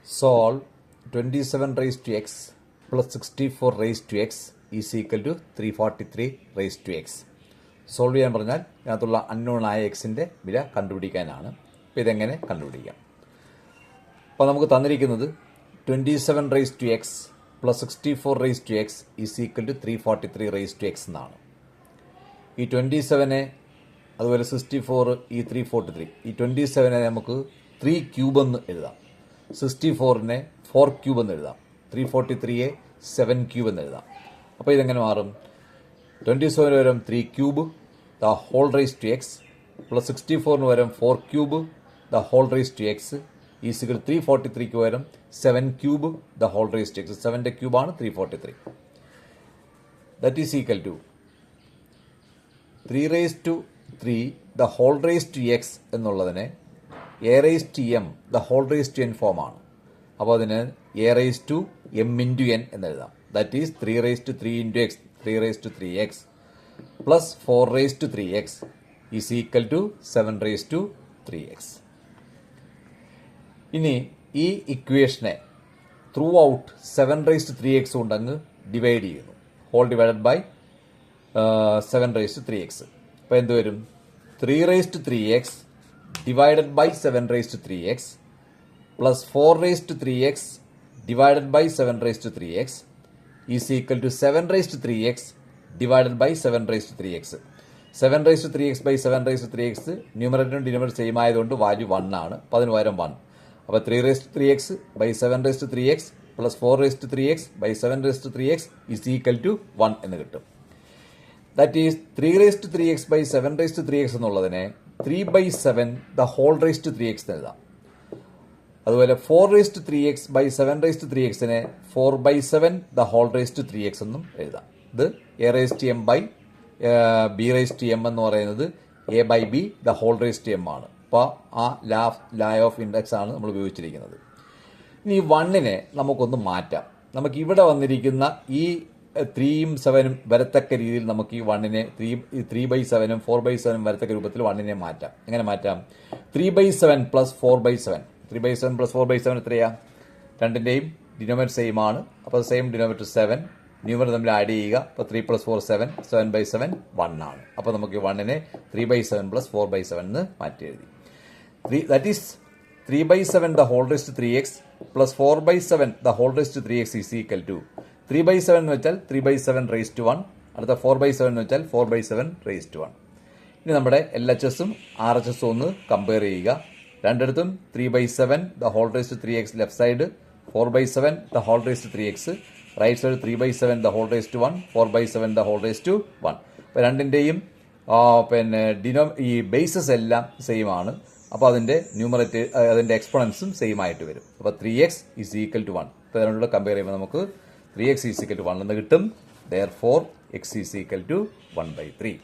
Solve 27 raised to x plus 64 raised to x is equal to 343 raised to x. Solve ചെയ്യാൻ പറഞ്ഞാൽ ഇതിനകത്തുള്ള unknown ആയ എക്സിൻ്റെ വില കണ്ടുപിടിക്കാനാണ്. അപ്പോൾ ഇതെങ്ങനെ കണ്ടുപിടിക്കാം? അപ്പോൾ നമുക്ക് തന്നിരിക്കുന്നത് 27 raise to x plus 64 raise to x is equal to 343 raise to x എന്നാണ്. ഈ 27 അതുപോലെ 64 ഈ 343 ഈ 27 നമുക്ക് 3 ക്യൂബ് എന്ന് എഴുതാം. 64 4 ക്യൂബ് എന്ന് എഴുതാം. 343 7 ക്യൂബ് എന്ന് എഴുതാം. അപ്പോൾ ഇതെങ്ങനെ മാറും? 27 വരും 3 cube the whole raise to x plus 64 വരും 4 cube the whole raise to x is equal 343 വരും 7 cube the whole raise to x. 7ന്റെ ക്യൂബാണ് 343. That is equal to 3 raise to 3 the whole raise to x എന്നുള്ളതിനെ a raise to m the whole raise to n ഫോമാണ്. അപ്പോൾ അതിന് a raise to m into n എന്നെഴുതാം. That is 3 raise to 3 into x 3 raise to 3x plus 4 raise to 3x is equal to 7 raise to 3x. ഇനി ഈ ഇക്വേഷനെ through out 7 raise to 3x കൊണ്ട് അങ്ങ് divide ചെയ്യുന്നു. Whole divided by 7 raise to 3x. അപ്പോൾ എന്ത് വരും? 3 raise to 3x divided by 7 raise to 3x plus 4 raise to 3x divided by 7 raise to 3x is equal to 7 raise to 3x divided by 7 raise to 3x. 7 raise to 3x by 7 raise to 3x ന്യൂമറേറ്ററും ഡിനോമിനേറ്ററും same ആയതുകൊണ്ട് value 1 ആണ്. അപ്പോൾ അതിന് പകരം 1. അപ്പോൾ 3 raise to 3x by 7 raise to 3x plus 4 raise to 3x by 7 raise to 3x is equal to 1 എന്ന് കിട്ടും. That is 3 raise to 3x by 7 raise to 3x എന്നുള്ളതിനെ 3 by 7 the whole raise to 3x എന്ന് എഴുതാം. അതുപോലെ 4 raise to 3x by 7 raise to 3xനെ 4 by 7 the whole raise to 3x എന്നും എഴുതാം. ഇത് a raise to m by b raise to m എന്ന് പറയുന്നത് a by b the whole raise to m ആണ്. അപ്പോൾ ആ ലാ ഓഫ് ഇൻഡെക്സ് ആണ് നമ്മൾ ഉപയോഗിച്ചിരിക്കുന്നത്. ഇനി 1നെ നമുക്കൊന്ന് മാറ്റാം. നമുക്ക് ഇവിടെ വന്നിരിക്കുന്ന ഈ 3യും 7ഉം വരത്തക്ക രീതിയിൽ നമുക്ക് ഈ 1നെ 3 ബൈ 7ഉം 4 ബൈ 7ഉം വരത്തക്ക രൂപത്തിൽ 1നെ മാറ്റാം. എങ്ങനെ മാറ്റാം? 3 by 7 plus 4 by 7. 3 by 7 plus 4 by 7 എത്രയാ? രണ്ടിൻ്റെയും ഡിനോമിനേറ്റർ സെയിം ആണ്. അപ്പോൾ സെയിം ഡിനോമിനേറ്റർ 7 ന്യൂമറേറ്റർ തമ്മിൽ ആഡ് ചെയ്യുക. അപ്പോൾ 3 പ്ലസ് 4 7 7 ബൈ 7 1 ആണ്. അപ്പോൾ നമുക്ക് 1നെ 3 ബൈ 7 പ്ലസ് 4 ബൈ 7 എന്ന് മാറ്റി എഴുതി. That is 3 by 7 the whole raise to 3x plus 4 by 7 the whole raise to 3x is equal to 3 by 7 എന്ന് വെച്ചാൽ 3 ബൈ 7 റേസ് ടു 1. അടുത്ത 4 ബൈ 7 എന്ന് വെച്ചാൽ 4 ബൈ 7 റേസ് ടു 1. ഇനി നമ്മുടെ LHSഉം RHSഉം ഒന്ന് കമ്പയർ ചെയ്യുക. രണ്ടിടത്തും 3 by 7 the whole raise to 3x left side, 4 by 7 the whole raise to 3x right side, 3 by 7 the whole raise to 1, 4 by 7 the whole raise to 1. അപ്പോൾ രണ്ടിൻ്റെയും ഈ ബേസസ് എല്ലാം same ആണ്. അപ്പോൾ അതിൻ്റെ ന്യൂമറേറ്റർ അതിൻ്റെ എക്സ്പോണൻസും സെയിം ആയിട്ട് വരും. അപ്പോൾ 3x ഈസ് ഈക്വൽ ടു 1. അപ്പോൾ അതിനോട് കമ്പയർ ചെയ്യുമ്പോൾ നമുക്ക് 3x ഈസ് ഈക്വൽ ടു 1 എന്ന് കിട്ടും. Therefore x is equal to 1/3.